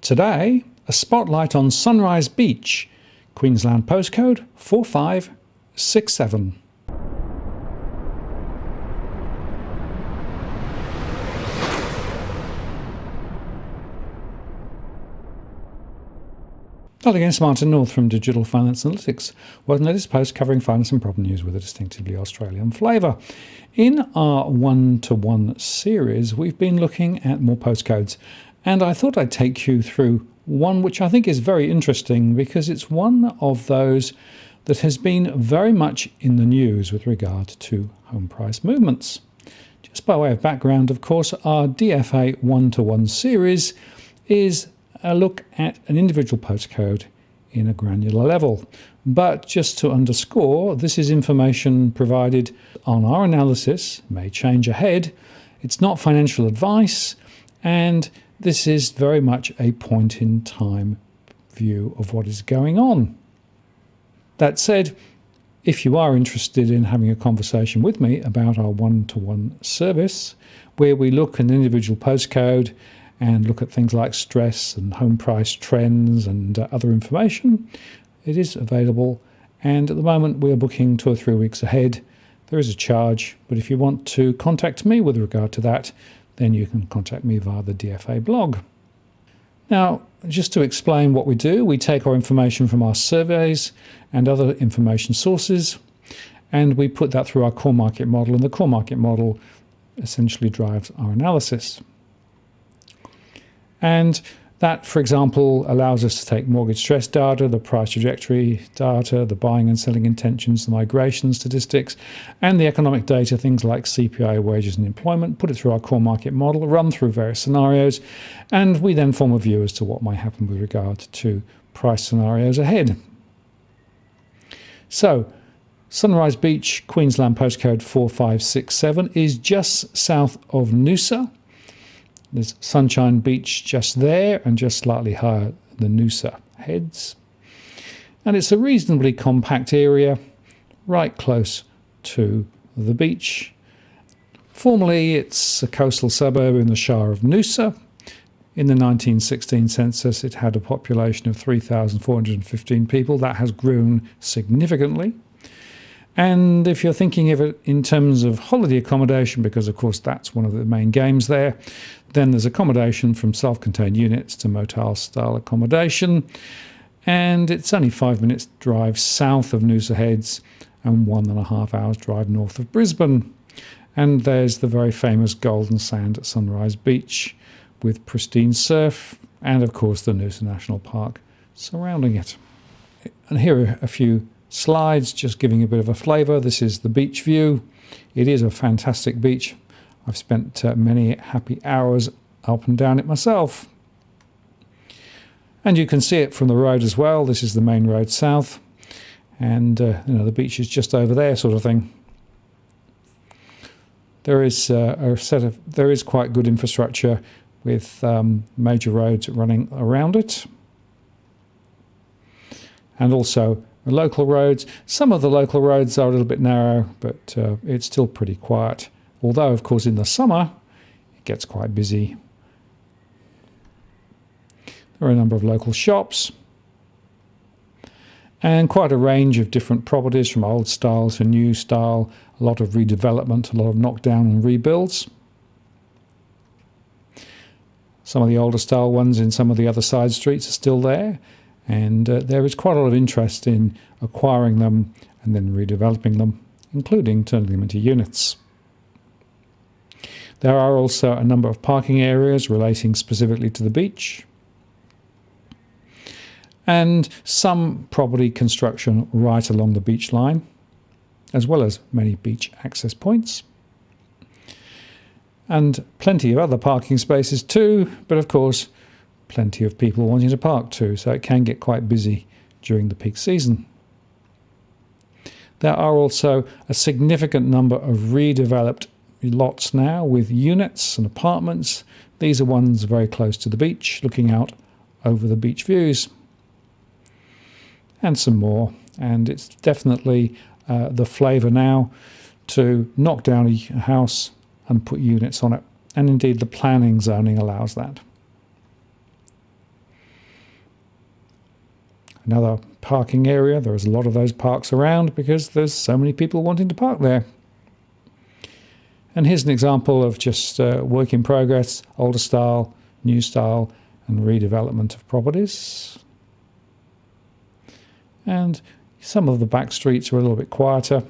Today, a spotlight on Sunrise Beach, Queensland postcode 4567. Hello again, it's Martin North from Digital Finance Analytics. Welcome to this post covering finance and property news with a distinctively Australian flavour. In our one-to-one series, we've been looking at more postcodes, and I thought I'd take you through one which I think is very interesting because it's one of those that has been very much in the news with regard to home price movements. Just by way of background, of course, our DFA one-to-one series is a look at an individual postcode in a granular level. But just to underscore, this is information provided on our analysis, may change ahead. It's not financial advice, and this is very much a point-in-time view of what is going on. That said, if you are interested in having a conversation with me about our one-to-one service, where we look at an individual postcode and look at things like stress and home price trends and other information, it is available. And at the moment, we are booking 2 or 3 weeks ahead. There is a charge, but if you want to contact me with regard to that, then you can contact me via the DFA blog. Now, just to explain what we do, we take our information from our surveys and other information sources, and we put that through our core market model, and the core market model essentially drives our analysis. And that, for example, allows us to take mortgage stress data, the price trajectory data, the buying and selling intentions, the migration statistics, and the economic data, things like CPI, wages and employment, put it through our core market model, run through various scenarios, and we then form a view as to what might happen with regard to price scenarios ahead. So, Sunrise Beach, Queensland postcode 4567, is just south of Noosa. There's Sunshine Beach just there and just slightly higher than Noosa Heads. And it's a reasonably compact area, right close to the beach. Formerly, it's a coastal suburb in the Shire of Noosa. In the 1916 census, it had a population of 3,415 people. That has grown significantly. And if you're thinking of it in terms of holiday accommodation, because of course that's one of the main games there, then there's accommodation from self-contained units to motel-style accommodation. And it's only 5 minutes drive south of Noosa Heads and 1.5 hours drive north of Brisbane. And there's the very famous golden sand at Sunrise Beach with pristine surf and of course the Noosa National Park surrounding it. And here are a few slides just giving a bit of a flavour. This is the beach view. It is a fantastic beach. I've spent many happy hours up and down it myself. And you can see it from the road as well. This is the main road south. And the beach is just over there sort of thing. There is there is quite good infrastructure with major roads running around it. And also local roads. Some of the local roads are a little bit narrow, but it's still pretty quiet. Although, of course, in the summer, it gets quite busy. There are a number of local shops and quite a range of different properties from old style to new style, a lot of redevelopment, a lot of knockdown and rebuilds. Some of the older style ones in some of the other side streets are still there. And there is quite a lot of interest in acquiring them and then redeveloping them, including turning them into units. There are also a number of parking areas relating specifically to the beach, and some property construction right along the beach line, as well as many beach access points. And plenty of other parking spaces too, but of course, plenty of people wanting to park too, so it can get quite busy during the peak season. There are also a significant number of redeveloped lots now with units and apartments. These are ones very close to the beach, looking out over the beach views. And some more. And it's definitely the flavour now to knock down a house and put units on it. And indeed the planning zoning allows that. Another parking area, there's a lot of those parks around because there's so many people wanting to park there. And here's an example of just work in progress, older style, new style, and redevelopment of properties. And some of the back streets are a little bit quieter.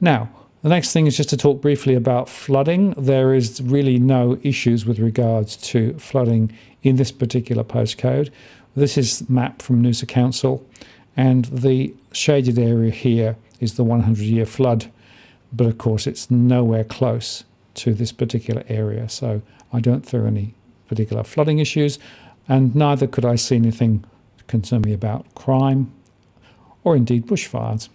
Now, the next thing is just to talk briefly about flooding. There is really no issues with regards to flooding in this particular postcode. This is a map from Noosa Council, and the shaded area here is the 100-year flood, but of course it's nowhere close to this particular area, so I don't think any particular flooding issues, and neither could I see anything to concern me about crime or indeed bushfires.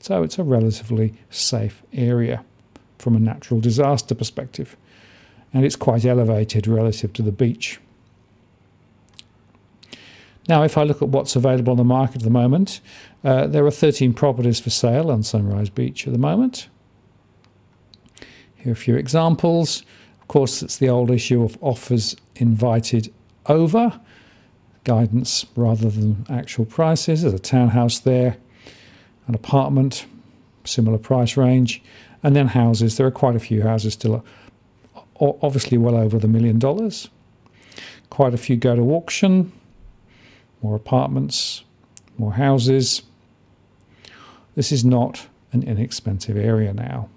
So it's a relatively safe area from a natural disaster perspective, and it's quite elevated relative to the beach. Now, if I look at what's available on the market at the moment, there are 13 properties for sale on Sunrise Beach at the moment. Here are a few examples. Of course, it's the old issue of offers invited over, guidance rather than actual prices. There's a townhouse there, an apartment, similar price range, and then houses. There are quite a few houses still, obviously well over $1 million. Quite a few go to auction, more apartments, more houses. This is not an inexpensive area now.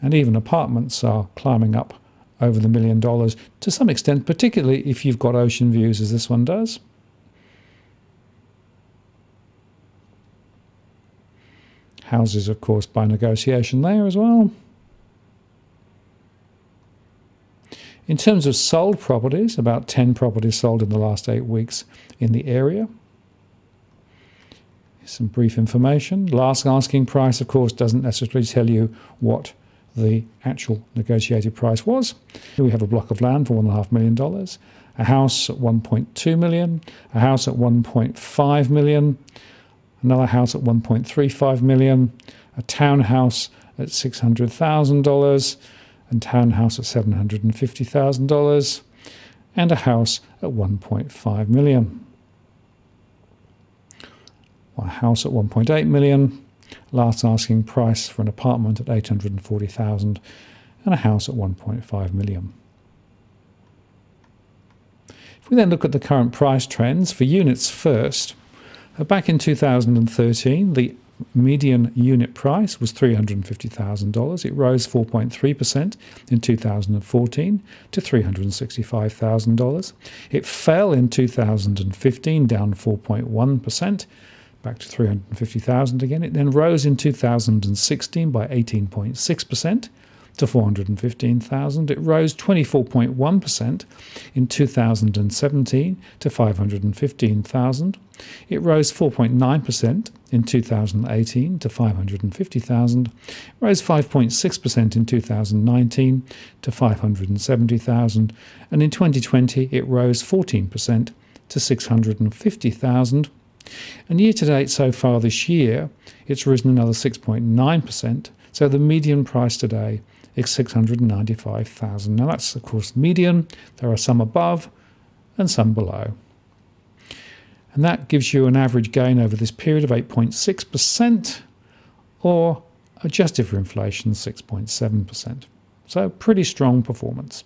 And even apartments are climbing up over the $1 million to some extent, particularly if you've got ocean views as this one does. Houses, of course, by negotiation there as well. In terms of sold properties, about 10 properties sold in the last 8 weeks in the area. Some brief information. Last asking price, of course, doesn't necessarily tell you what the actual negotiated price was. Here we have a block of land for $1.5 million, a house at $1.2 million, a house at $1.5 million, another house at $1.35 million, a townhouse at $600,000, and townhouse at $750,000, and a house at $1.5 million. A house at $1.8 million, last asking price for an apartment at $840,000, and a house at $1.5 million. If we then look at the current price trends for units first, back in 2013, the median unit price was $350,000. It rose 4.3% in 2014 to $365,000. It fell in 2015, down 4.1%, back to $350,000 again. It then rose in 2016 by 18.6% to $415,000. It rose 24.1% in 2017 to $515,000. It rose 4.9% in 2018 to $550,000. It rose 5.6% in 2019 to $570,000. And in 2020, it rose 14% to $650,000. And year to date so far this year, it's risen another 6.9%. So the median price today is $695,000. Now that's, of course, median. There are some above and some below. And that gives you an average gain over this period of 8.6%, or adjusted for inflation, 6.7%. So pretty strong performance.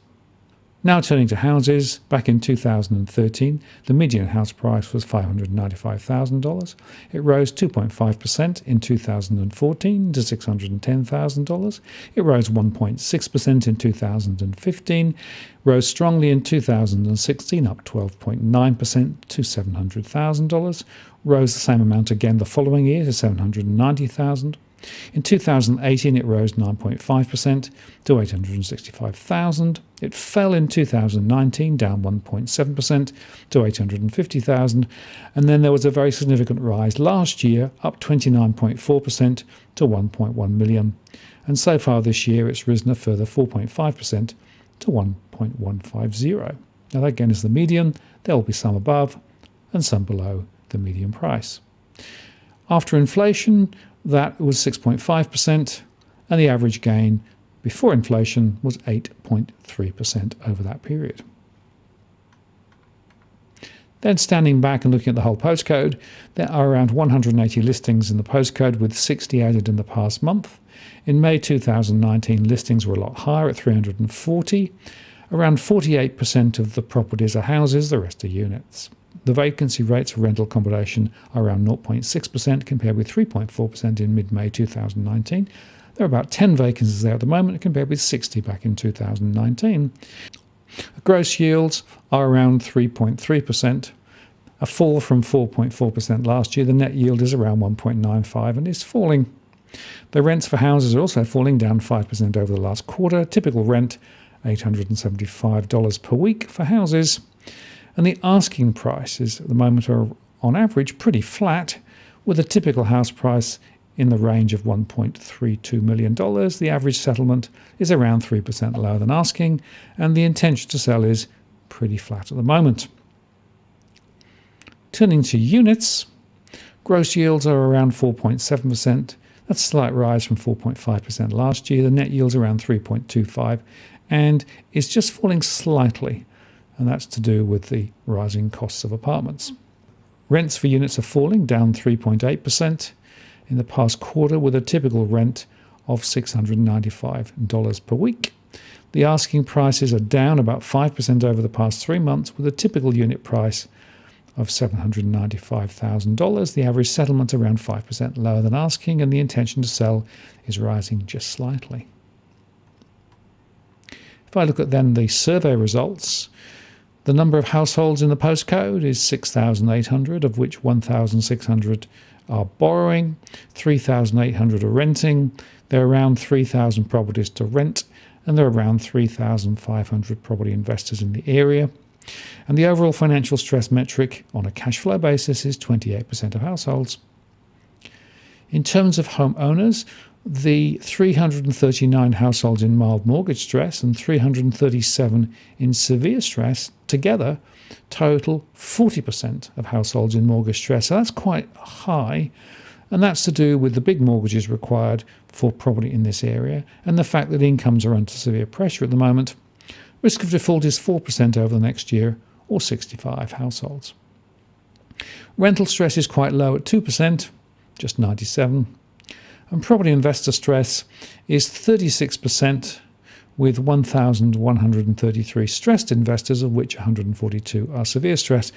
Now turning to houses, back in 2013, the median house price was $595,000. It rose 2.5% in 2014 to $610,000. It rose 1.6% in 2015, rose strongly in 2016, up 12.9% to $700,000, rose the same amount again the following year to $790,000. In 2018, it rose 9.5% to $865,000. It fell in 2019, down 1.7% to $850,000. And then there was a very significant rise last year, up 29.4% to $1.1 million. And so far this year, it's risen a further 4.5% to $1.150. Now, that again is the median. There will be some above and some below the median price. After inflation, that was 6.5%, and the average gain before inflation was 8.3% over that period. Then standing back and looking at the whole postcode, there are around 180 listings in the postcode with 60 added in the past month. In May 2019, listings were a lot higher at 340. Around 48% of the properties are houses, the rest are units. The vacancy rates for rental accommodation are around 0.6% compared with 3.4% in mid-May 2019. There are about 10 vacancies there at the moment compared with 60 back in 2019. Gross yields are around 3.3%, a fall from 4.4% last year. The net yield is around 1.95 and is falling. The rents for houses are also falling, down 5% over the last quarter. Typical rent, $875 per week for houses. And the asking prices at the moment are on average pretty flat, with a typical house price in the range of $1.32 million. The average settlement is around 3% lower than asking, and the intention to sell is pretty flat at the moment. Turning to units, gross yields are around 4.7%. That's a slight rise from 4.5% last year. The net yield's around 3.25 and is just falling slightly, and that's to do with the rising costs of apartments. Rents for units are falling, down 3.8% in the past quarter, with a typical rent of $695 per week. The asking prices are down about 5% over the past 3 months, with a typical unit price of $795,000. The average settlement around 5% lower than asking, and the intention to sell is rising just slightly. If I look at then the survey results, the number of households in the postcode is 6,800, of which 1,600 are borrowing, 3,800 are renting. There are around 3,000 properties to rent, and there are around 3,500 property investors in the area. And the overall financial stress metric on a cash flow basis is 28% of households. In terms of homeowners, the 339 households in mild mortgage stress and 337 in severe stress together total 40% of households in mortgage stress. So that's quite high, and that's to do with the big mortgages required for property in this area and the fact that incomes are under severe pressure at the moment. Risk of default is 4% over the next year, or 65 households. Rental stress is quite low at 2%, just 97. And property investor stress is 36%, with 1,133 stressed investors, of which 142 are severe stressed.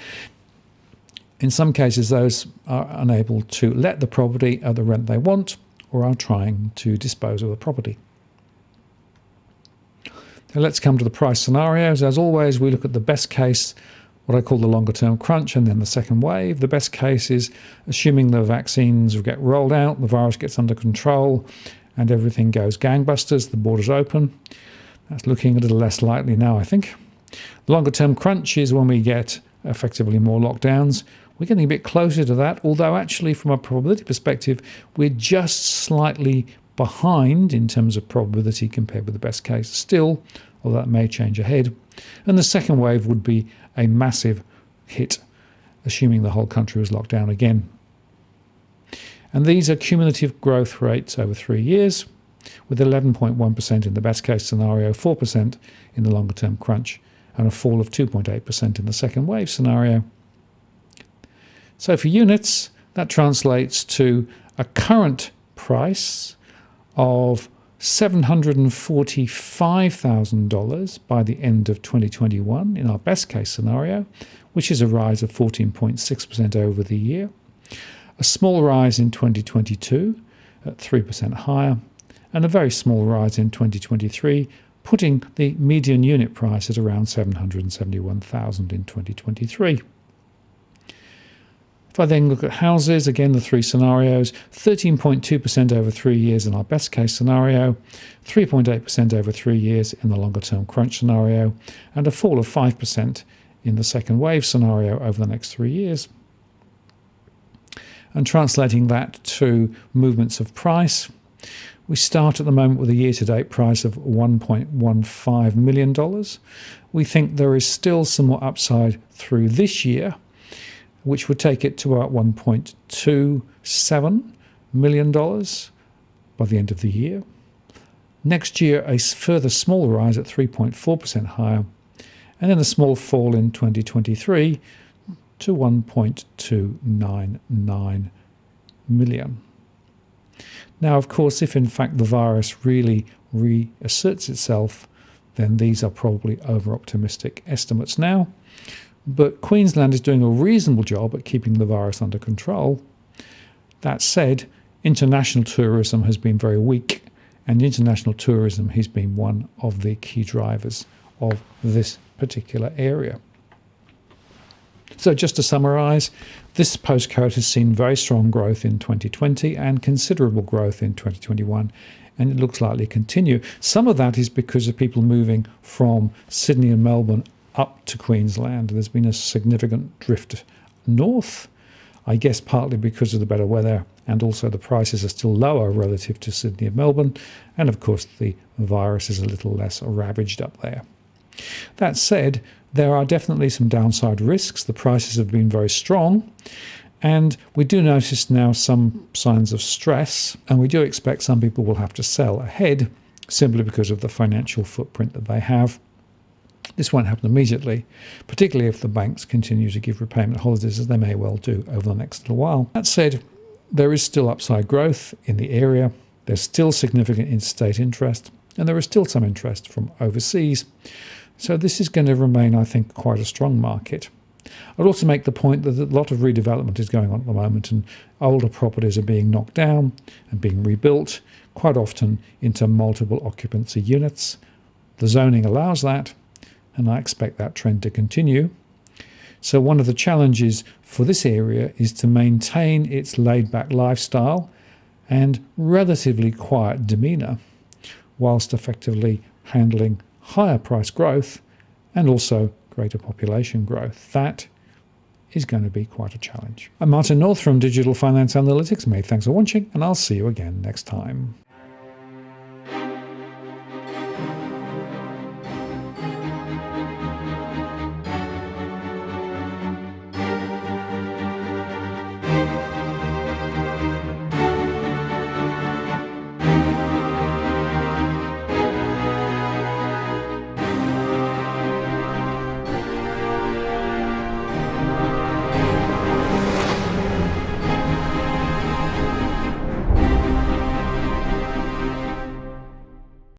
In some cases, those are unable to let the property at the rent they want or are trying to dispose of the property. Now let's come to the price scenarios. As always, we look at the best case, what I call the longer term crunch, and then the second wave. The best case is assuming the vaccines get rolled out, the virus gets under control, and everything goes gangbusters, the borders open. That's looking a little less likely now, I think. The longer term crunch is when we get effectively more lockdowns. We're getting a bit closer to that, although actually from a probability perspective, we're just slightly behind in terms of probability compared with the best case still, although that may change ahead. And the second wave would be a massive hit, assuming the whole country was locked down again. And these are cumulative growth rates over 3 years, with 11.1% in the best case scenario, 4% in the longer term crunch, and a fall of 2.8% in the second wave scenario. So for units, that translates to a current price of $745,000 by the end of 2021 in our best case scenario, which is a rise of 14.6% over the year. A small rise in 2022 at 3% higher, and a very small rise in 2023, putting the median unit price at around $771,000 in 2023. If I then look at houses, again the three scenarios, 13.2% over 3 years in our best case scenario, 3.8% over 3 years in the longer term crunch scenario, and a fall of 5% in the second wave scenario over the next 3 years. And translating that to movements of price, we start at the moment with a year-to-date price of $1.15 million. We think there is still some more upside through this year, which would take it to about $1.27 million by the end of the year. Next year, a further small rise at 3.4% higher, and then a small fall in 2023 to 1.299 million. Now, of course, if in fact the virus really reasserts itself, then these are probably over-optimistic estimates now. But Queensland is doing a reasonable job at keeping the virus under control. That said, international tourism has been very weak, and international tourism has been one of the key drivers of this particular area. So just to summarise, this postcode has seen very strong growth in 2020 and considerable growth in 2021, and it looks likely to continue. Some of that is because of people moving from Sydney and Melbourne up to Queensland. There's been a significant drift north, I guess partly because of the better weather, and also the prices are still lower relative to Sydney and Melbourne, and of course the virus is a little less ravaged up there. That said, there are definitely some downside risks. The prices have been very strong, and we do notice now some signs of stress, and we do expect some people will have to sell ahead simply because of the financial footprint that they have. This won't happen immediately, particularly if the banks continue to give repayment holidays, as they may well do over the next little while. That said, there is still upside growth in the area. There's still significant interstate interest, and there is still some interest from overseas. So this is going to remain, I think, quite a strong market. I'd also make the point that a lot of redevelopment is going on at the moment, and older properties are being knocked down and being rebuilt, quite often into multiple occupancy units. The zoning allows that, and I expect that trend to continue. So one of the challenges for this area is to maintain its laid-back lifestyle and relatively quiet demeanour, whilst effectively handling higher price growth and also greater population growth. That is going to be quite a challenge. I'm Martin North from Digital Finance Analytics. Many thanks for watching, and I'll see you again next time.